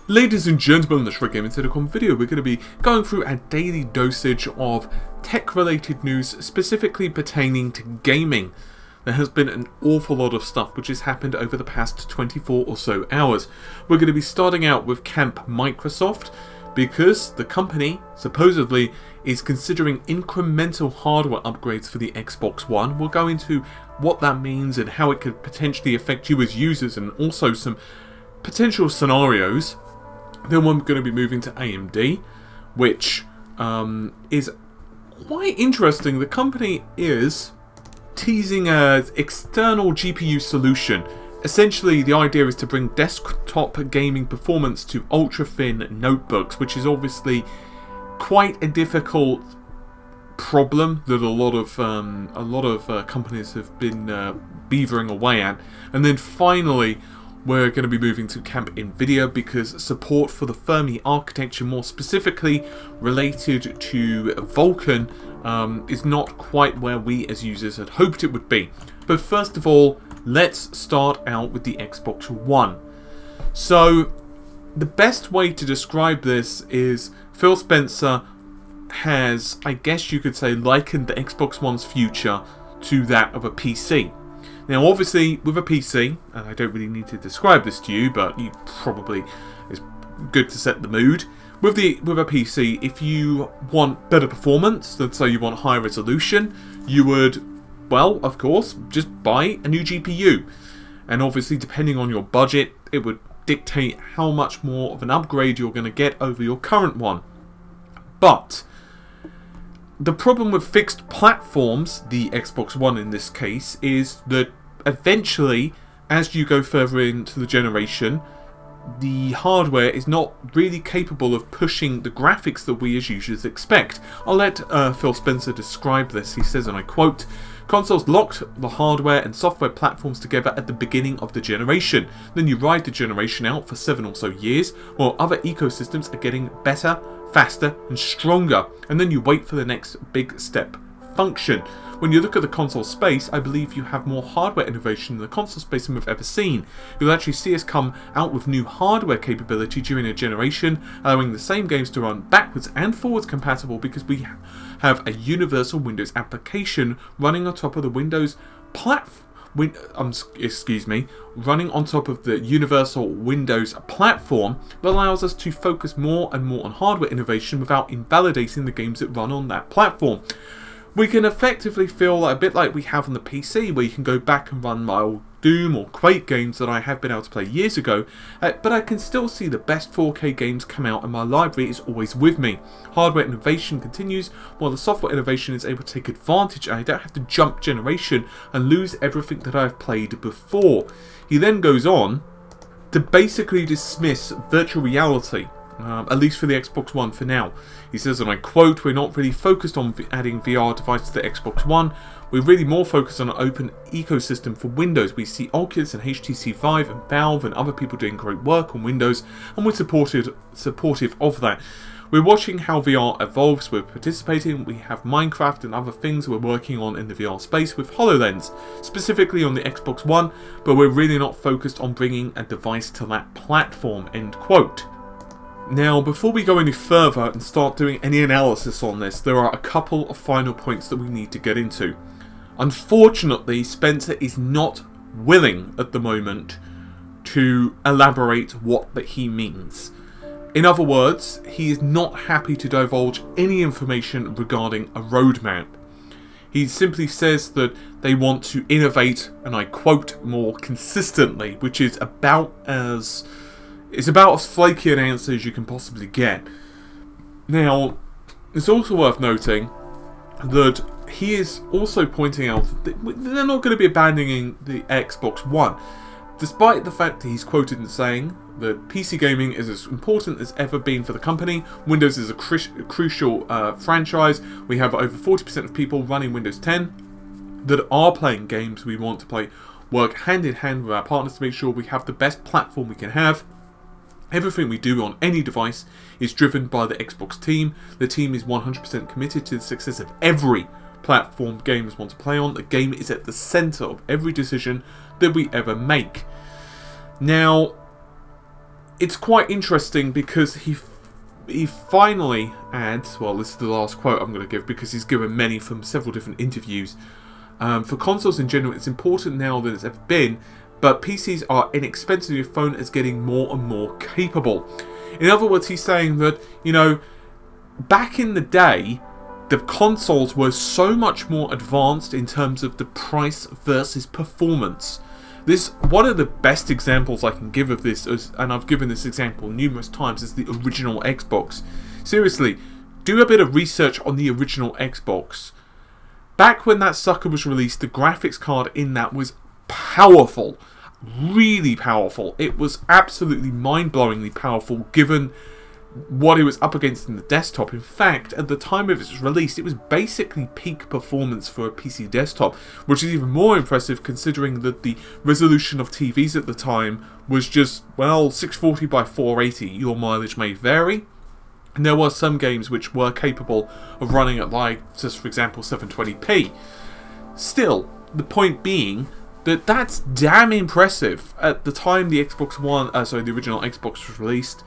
Ladies and gentlemen, in the Shred Gaming Telecom video, we're going to be going through a daily dosage of tech-related news, specifically pertaining to gaming. There has been an awful lot of stuff which has happened over the past 24 or so hours. We're going to be starting out with Camp Microsoft, because the company, supposedly, is considering incremental hardware upgrades for the Xbox One. We'll go into what that means and how it could potentially affect you as users, and also some potential scenarios. Then we're going to be moving to AMD, which is quite interesting. The company is teasing an external GPU solution. Essentially, the idea is to bring desktop gaming performance to ultra-thin notebooks, which is obviously quite a difficult problem that a lot of companies have been beavering away at. And then finally, we're going to be moving to Camp Nvidia, because support for the Fermi architecture, more specifically related to Vulkan, is not quite where we as users had hoped it would be. But first of all, let's start out with the Xbox One. So, the best way to describe this is Phil Spencer has, I guess you could say, likened the Xbox One's future to that of a PC. Now, obviously, with a PC, and I don't really need to describe this to you, but you probably, it's good to set the mood. With a PC, if you want better performance, let's say you want higher resolution, you would, well, of course, just buy a new GPU. And obviously, depending on your budget, it would dictate how much more of an upgrade you're going to get over your current one. But the problem with fixed platforms, the Xbox One in this case, is that eventually, as you go further into the generation, the hardware is not really capable of pushing the graphics that we as users expect. I'll let Phil Spencer describe this. He says, and I quote, "Consoles locked the hardware and software platforms together at the beginning of the generation. Then you ride the generation out for 7 or so years, while other ecosystems are getting better, faster and stronger, and then you wait for the next big step function. When you look at the console space, I believe you have more hardware innovation in the console space than we've ever seen. You'll actually see us come out with new hardware capability during a generation, allowing the same games to run backwards and forwards compatible, because we have a universal Windows application running on top of the Windows platform. Running on top of the universal Windows platform that allows us to focus more and more on hardware innovation without invalidating the games that run on that platform. We can effectively feel a bit like we have on the PC, where you can go back and run my old Doom or Quake games that I have been able to play years ago, but I can still see the best 4K games come out, and my library is always with me. Hardware innovation continues, while the software innovation is able to take advantage, and I don't have to jump generation and lose everything that I've played before." He then goes on to basically dismiss virtual reality, at least for the Xbox One for now. He says, and I quote, "We're not really focused on adding VR devices to the Xbox One. We're really more focused on an open ecosystem for Windows. We see Oculus and HTC Vive and Valve and other people doing great work on Windows, and we're supportive of that. We're watching how VR evolves, we're participating, we have Minecraft and other things we're working on in the VR space with HoloLens, specifically on the Xbox One, but we're really not focused on bringing a device to that platform," end quote. Now, before we go any further and start doing any analysis on this, there are a couple of final points that we need to get into. Unfortunately, Spencer is not willing at the moment to elaborate what that he means. In other words, he is not happy to divulge any information regarding a roadmap. He simply says that they want to innovate, and I quote, "more consistently," which is about as flaky an answer as you can possibly get. Now, it's also worth noting that he is also pointing out that they're not going to be abandoning the Xbox One, despite the fact that he's quoted in saying that PC gaming is as important as ever been for the company. Windows is a crucial franchise. We have over 40% of people running Windows 10 that are playing games we want to play, work hand in hand with our partners to make sure we have the best platform we can have. Everything we do on any device is driven by the Xbox team. The team is 100% committed to the success of every platform gamers want to play on. The game is at the centre of every decision that we ever make. Now, it's quite interesting because he finally adds, well, this is the last quote I'm going to give because he's given many from several different interviews. For consoles in general, it's important now than it's ever been, but PCs are inexpensive. Your phone is getting more and more capable. In other words, he's saying that, you know, back in the day, the consoles were so much more advanced in terms of the price versus performance. This, one of the best examples I can give of this, and I've given this example numerous times, is the original Xbox. Seriously, do a bit of research on the original Xbox. Back when that sucker was released, the graphics card in that was powerful. Really powerful. It was absolutely mind-blowingly powerful given what it was up against in the desktop. In fact, at the time of its release, it was basically peak performance for a PC desktop, which is even more impressive considering that the resolution of TVs at the time was just, well, 640 by 480. Your mileage may vary. And there were some games which were capable of running at, like, just for example, 720p. Still, the point being that that's damn impressive. At the time the the original Xbox was released,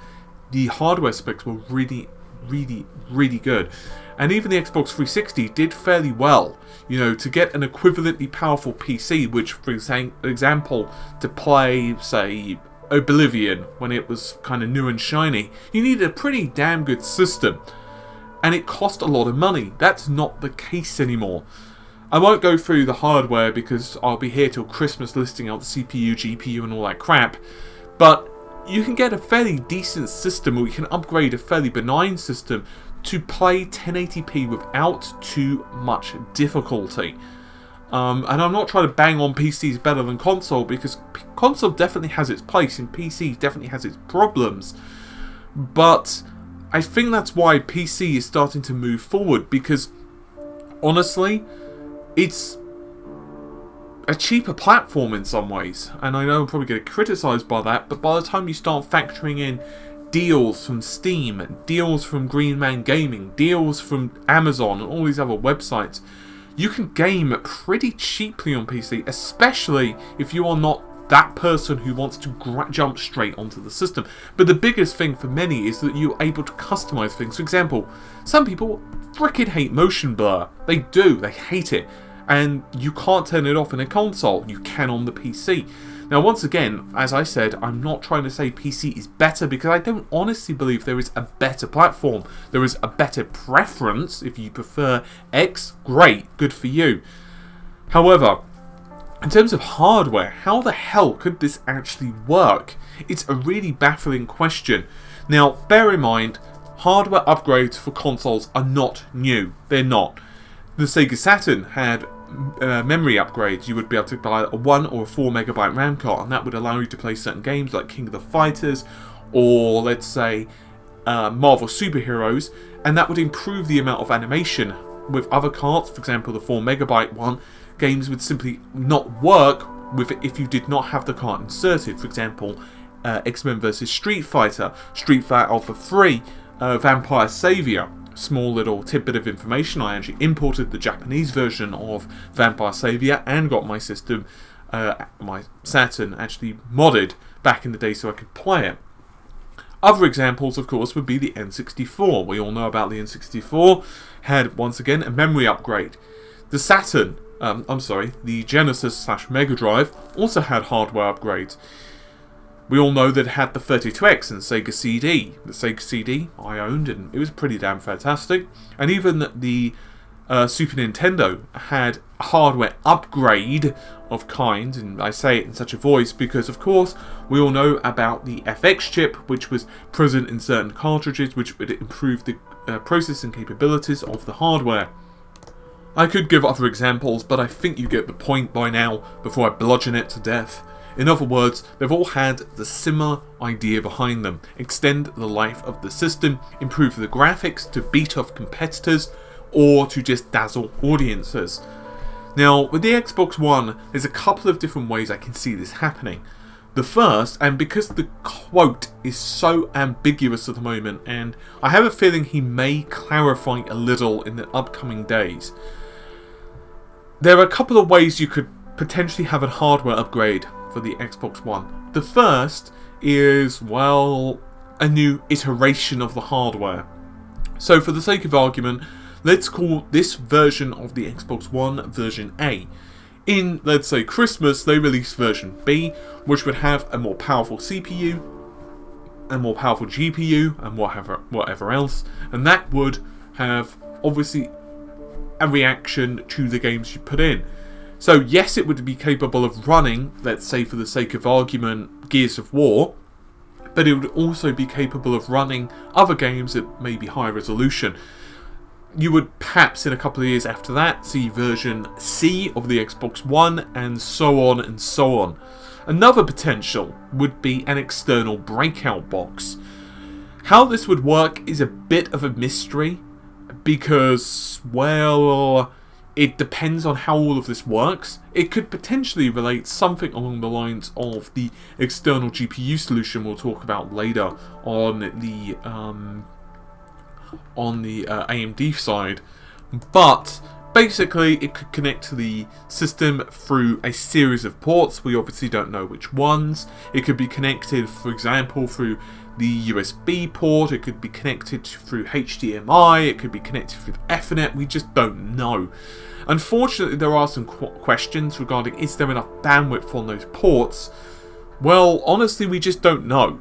the hardware specs were really, really, really good. And even the Xbox 360 did fairly well. You know, to get an equivalently powerful PC, which, for example, to play, say, Oblivion when it was kind of new and shiny, you needed a pretty damn good system. And it cost a lot of money. That's not the case anymore. I won't go through the hardware because I'll be here till Christmas listing out the CPU, GPU and all that crap. But you can get a fairly decent system, or you can upgrade a fairly benign system to play 1080p without too much difficulty. And I'm not trying to bang on PCs better than console, because console definitely has its place and PC definitely has its problems. But I think that's why PC is starting to move forward, because honestly, it's a cheaper platform in some ways. And I know I'm probably going to criticise by that, but by the time you start factoring in deals from Steam, deals from Green Man Gaming, deals from Amazon and all these other websites, you can game pretty cheaply on PC, especially if you are not that person who wants to jump straight onto the system. But the biggest thing for many is that you're able to customise things. For example, some people frickin' hate motion blur. They do, they hate it. And you can't turn it off in a console. You can on the PC. Now, once again, as I said, I'm not trying to say PC is better, because I don't honestly believe there is a better platform. There is a better preference. If you prefer X, great, good for you. However, in terms of hardware, how the hell could this actually work? It's a really baffling question. Now, bear in mind, hardware upgrades for consoles are not new. They're not. The Sega Saturn had memory upgrades. You would be able to buy a 1 or a 4 megabyte RAM card, and that would allow you to play certain games like King of the Fighters, or let's say Marvel Superheroes, and that would improve the amount of animation. With other cards, for example the 4 megabyte one, games would simply not work with it if you did not have the card inserted. For example, X-Men vs Street Fighter, Street Fighter Alpha 3, Vampire Savior. Small little tidbit of information, I actually imported the Japanese version of Vampire Savior and got my system, my Saturn, actually modded back in the day so I could play it. Other examples, of course, would be the N64. We all know about the N64. Had, once again, a memory upgrade. The Saturn, the Genesis / Mega Drive also had hardware upgrades. We all know that it had the 32X and Sega CD. The Sega CD I owned, and it was pretty damn fantastic. And even the Super Nintendo had a hardware upgrade of kind, and I say it in such a voice because, of course, we all know about the FX chip, which was present in certain cartridges, which would improve the processing capabilities of the hardware. I could give other examples, but I think you get the point by now before I bludgeon it to death. In other words, they've all had the similar idea behind them. Extend the life of the system, improve the graphics to beat off competitors, or to just dazzle audiences. Now, with the Xbox One, there's a couple of different ways I can see this happening. The first, and because the quote is so ambiguous at the moment, and I have a feeling he may clarify a little in the upcoming days, there are a couple of ways you could potentially have a hardware upgrade for the Xbox One. The first is, well, a new iteration of the hardware. So for the sake of argument, let's call this version of the Xbox One version A. In, let's say, Christmas, they released version B, which would have a more powerful CPU, a more powerful GPU, and whatever else, and that would have, obviously, a reaction to the games you put in. So yes, it would be capable of running, let's say for the sake of argument, Gears of War, but it would also be capable of running other games at maybe higher resolution. You would perhaps in a couple of years after that see version C of the Xbox One, and so on and so on. Another potential would be an external breakout box. How this would work is a bit of a mystery, because, well, it depends on how all of this works. It could potentially relate something along the lines of the external GPU solution we'll talk about later on the AMD side. But basically, it could connect to the system through a series of ports. We obviously don't know which ones. It could be connected, for example, through the USB port. It could be connected through HDMI. It could be connected through Ethernet. We just don't know. Unfortunately, there are some questions regarding, is there enough bandwidth on those ports? Well, honestly, we just don't know.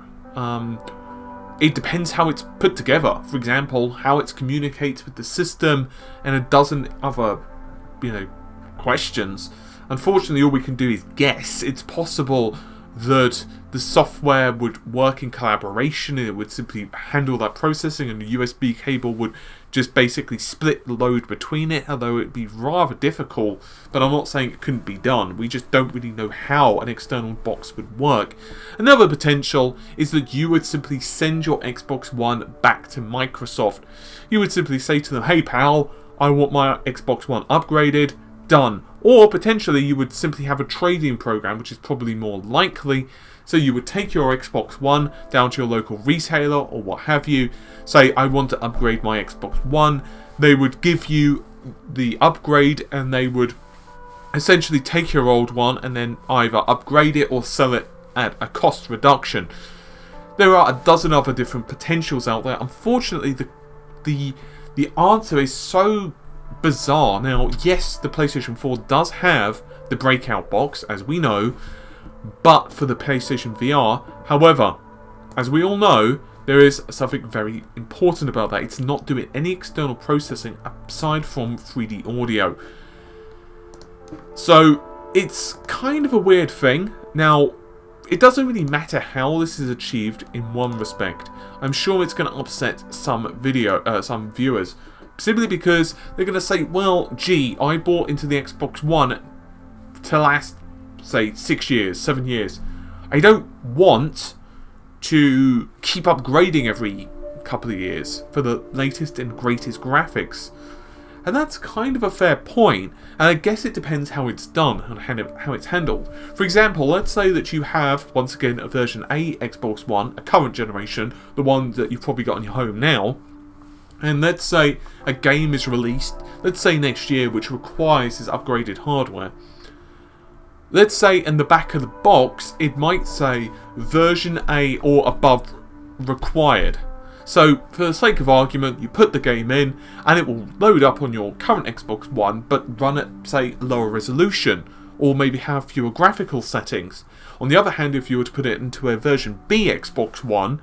It depends how it's put together. For example, how it communicates with the system, and a dozen other, questions. Unfortunately, all we can do is guess. It's possible that the software would work in collaboration, and it would simply handle that processing, and the USB cable would just basically split the load between it, although it'd be rather difficult. But I'm not saying it couldn't be done. We just don't really know how an external box would work. Another potential is that you would simply send your Xbox One back to Microsoft. You would simply say to them, hey pal, I want my Xbox One upgraded, done. Or potentially you would simply have a trade-in program, which is probably more likely. So you would take your Xbox One down to your local retailer or what have you, say I want to upgrade my Xbox One. They would give you the upgrade, and they would essentially take your old one and then either upgrade it or sell it at a cost reduction. There are a dozen other different potentials out there. Unfortunately, the answer is so bizarre. Now, yes, the PlayStation 4 does have the breakout box, as we know, but for the PlayStation VR. However, as we all know, there is something very important about that. It's not doing any external processing aside from 3D audio. So, it's kind of a weird thing. Now, it doesn't really matter how this is achieved in one respect. I'm sure it's going to upset some viewers, simply because they're going to say, well, gee, I bought into the Xbox One to last, say, 6 years, 7 years. I don't want to keep upgrading every couple of years for the latest and greatest graphics. And that's kind of a fair point, and I guess it depends how it's done and how it's handled. For example, let's say that you have, once again, a version A Xbox One, a current generation, the one that you've probably got on your home now, and let's say a game is released, let's say next year, which requires this upgraded hardware. Let's say in the back of the box, it might say version A or above required. So, for the sake of argument, you put the game in, and it will load up on your current Xbox One, but run at, say, lower resolution, or maybe have fewer graphical settings. On the other hand, if you were to put it into a version B Xbox One,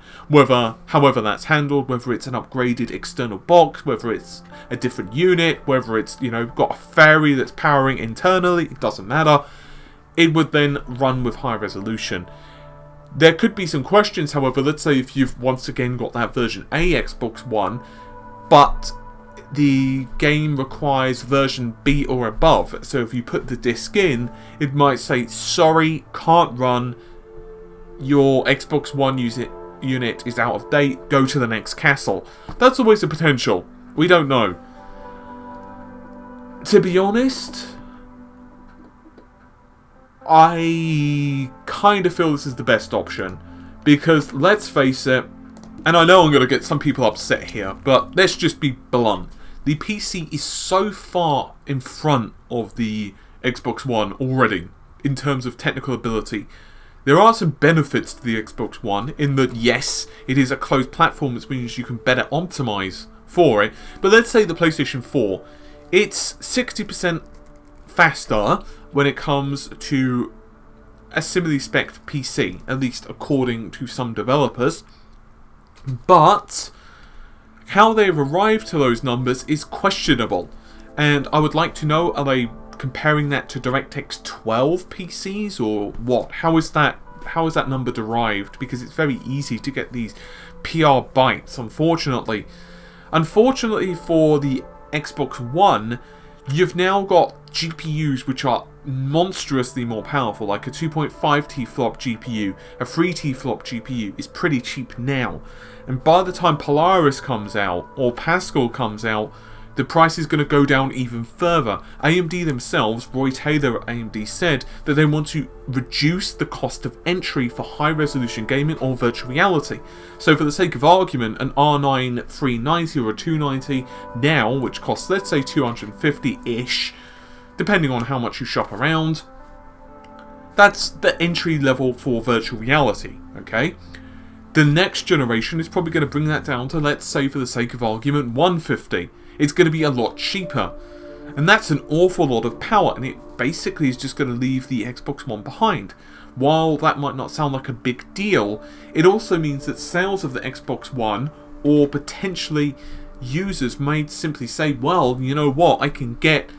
however that's handled, whether it's an upgraded external box, whether it's a different unit, whether it's, got a fairy that's powering internally, it doesn't matter, it would then run with high resolution. There could be some questions, however. Let's say if you've once again got that version A Xbox One, but the game requires version B or above. So if you put the disc in, it might say, sorry, can't run, your Xbox One unit is out of date, go to the next castle. That's always a potential. We don't know. To be honest, I kind of feel this is the best option, because let's face it, and I know I'm going to get some people upset here, but let's just be blunt. The PC is so far in front of the Xbox One already in terms of technical ability. There are some benefits to the Xbox One in that, yes, it is a closed platform, which means you can better optimize for it. But let's say the PlayStation 4, it's 60% faster when it comes to a similarly spec'd PC, at least according to some developers. But how they've arrived to those numbers is questionable. And I would like to know, are they comparing that to DirectX 12 PCs or what? How is that number derived? Because it's very easy to get these PR bites, unfortunately. Unfortunately for the Xbox One, you've now got GPUs which are monstrously more powerful, like a 2.5 T-flop GPU, a 3 T-flop GPU is pretty cheap now. And by the time Polaris comes out, or Pascal comes out, the price is going to go down even further. AMD themselves, Roy Taylor at AMD, said that they want to reduce the cost of entry for high-resolution gaming or virtual reality. So for the sake of argument, an R9 390 or a 290 now, which costs, let's say, 250-ish, depending on how much you shop around, that's the entry level for virtual reality, okay? The next generation is probably going to bring that down to, let's say, for the sake of argument, 150. It's going to be a lot cheaper. And that's an awful lot of power, and it basically is just going to leave the Xbox One behind. While that might not sound like a big deal, it also means that sales of the Xbox One, or potentially users, may simply say, well, you know what, I can get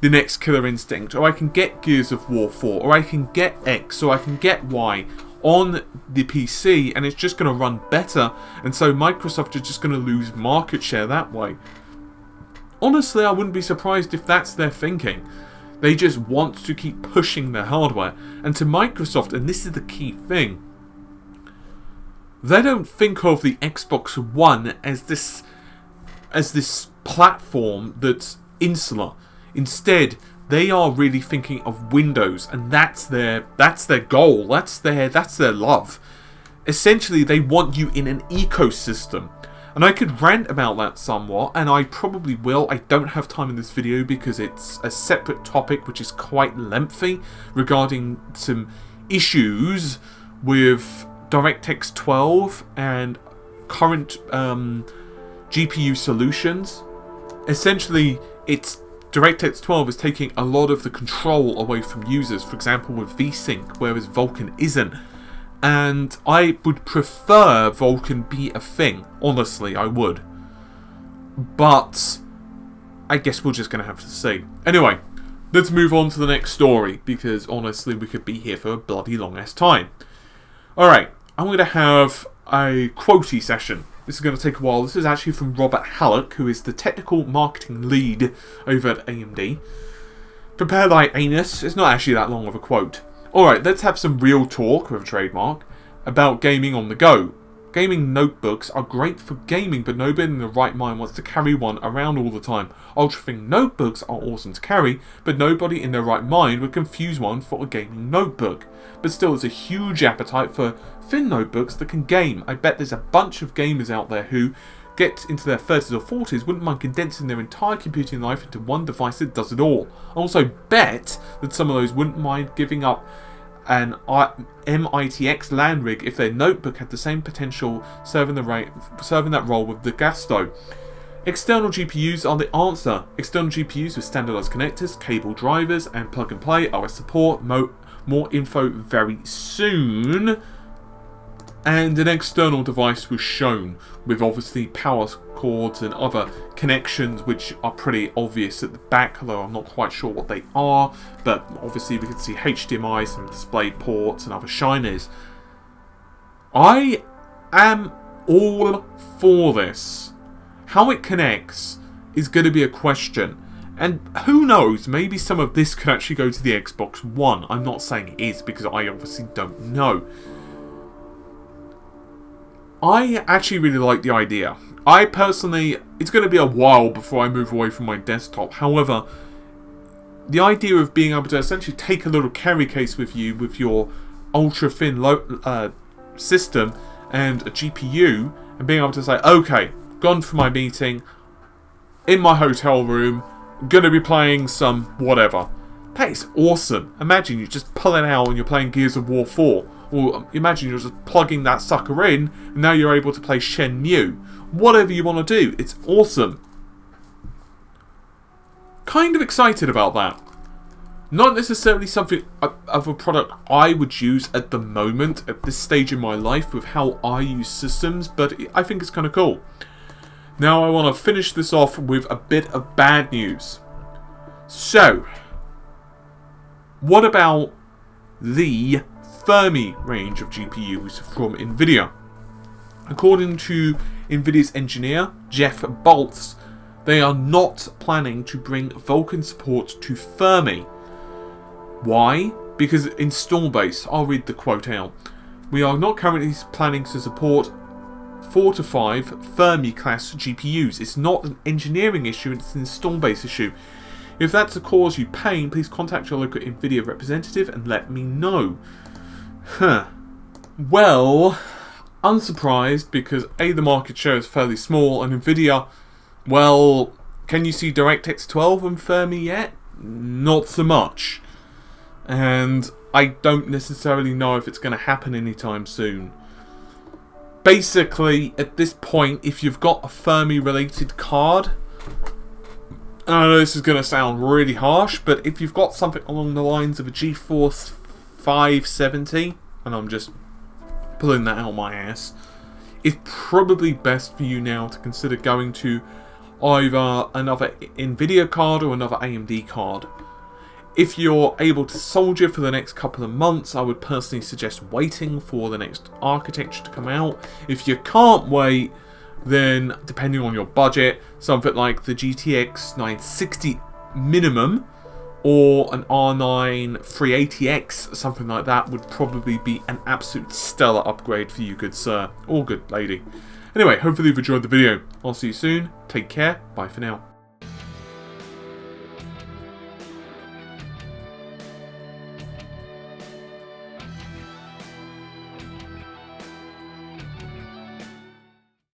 the next Killer Instinct, or I can get Gears of War 4, or I can get X, or I can get Y on the PC, and it's just going to run better, and so Microsoft is just going to lose market share that way. Honestly, I wouldn't be surprised if that's their thinking. They just want to keep pushing their hardware. And to Microsoft, and this is the key thing, they don't think of the Xbox One as this platform that's insular. Instead, they are really thinking of Windows, and that's their goal. That's their love. Essentially, they want you in an ecosystem. And I could rant about that somewhat, and I probably will. I don't have time in this video because it's a separate topic which is quite lengthy regarding some issues with DirectX 12 and current GPU solutions. Essentially, DirectX 12 is taking a lot of the control away from users, for example with VSync, whereas Vulkan isn't. And I would prefer Vulkan be a thing. Honestly, I would. But I guess we're just going to have to see. Anyway, let's move on to the next story, because honestly, we could be here for a bloody long ass time. Alright, I'm going to have a quotey session. This is going to take a while. This is actually from Robert Halleck, who is the technical marketing lead over at AMD. Prepare thy anus. It's not actually that long of a quote. Alright, let's have some real talk, with a trademark, about gaming on the go. Gaming notebooks are great for gaming, but nobody in their right mind wants to carry one around all the time. Ultra-thin notebooks are awesome to carry, but nobody in their right mind would confuse one for a gaming notebook. But still, there's a huge appetite for thin notebooks that can game. I bet there's a bunch of gamers out there who get into their 30s or 40s wouldn't mind condensing their entire computing life into one device that does it all. I also bet that some of those wouldn't mind giving up an MITX LAN rig if their notebook had the same potential serving that role with the Gasto. External GPUs are the answer. External GPUs with standardized connectors, cable drivers, and plug and play are a support. More info very soon. And an external device was shown with obviously power cords and other connections which are pretty obvious at the back, although I'm not quite sure what they are, but obviously we can see HDMI, some display ports and other shiners. I am all for this. How it connects is going to be a question, and who knows, maybe some of this could actually go to the Xbox One. I'm not saying it is because I obviously don't know. I actually really like the idea. I personally, it's going to be a while before I move away from my desktop. However, the idea of being able to essentially take a little carry case with you with your ultra thin system and a GPU, and being able to say, okay, gone for my meeting, in my hotel room, going to be playing some whatever. That is awesome. Imagine you just pull it out and you're playing Gears of War 4. Or imagine you're just plugging that sucker in, and now you're able to play Shenmue. Whatever you want to do, it's awesome. Kind of excited about that. Not necessarily something of a product I would use at the moment, at this stage in my life, with how I use systems, but I think it's kind of cool. Now I want to finish this off with a bit of bad news. So, what about the Fermi range of GPUs from Nvidia? According to Nvidia's engineer, Jeff Boltz, they are not planning to bring Vulkan support to Fermi. Why? Because install base, I'll read the quote out. We are not currently planning to support 4 to 5 Fermi class GPUs. It's not an engineering issue, it's an install base issue. If that's to cause you pain, please contact your local Nvidia representative and let me know. Well, unsurprised, because A, the market share is fairly small, and Nvidia, well, can you see DirectX 12 and Fermi yet? Not so much. And I don't necessarily know if it's going to happen anytime soon. Basically, at this point, if you've got a Fermi-related card, I know this is going to sound really harsh, but if you've got something along the lines of a GeForce 570, and I'm just pulling that out my ass, it's probably best for you now to consider going to either another Nvidia card or another AMD card. If you're able to soldier for the next couple of months, I would personally suggest waiting for the next architecture to come out. If you can't wait, then depending on your budget, something like the GTX 960 minimum or an R9 380X, something like that, would probably be an absolute stellar upgrade for you, good sir, or good lady. Anyway, hopefully you've enjoyed the video. I'll see you soon. Take care. Bye for now.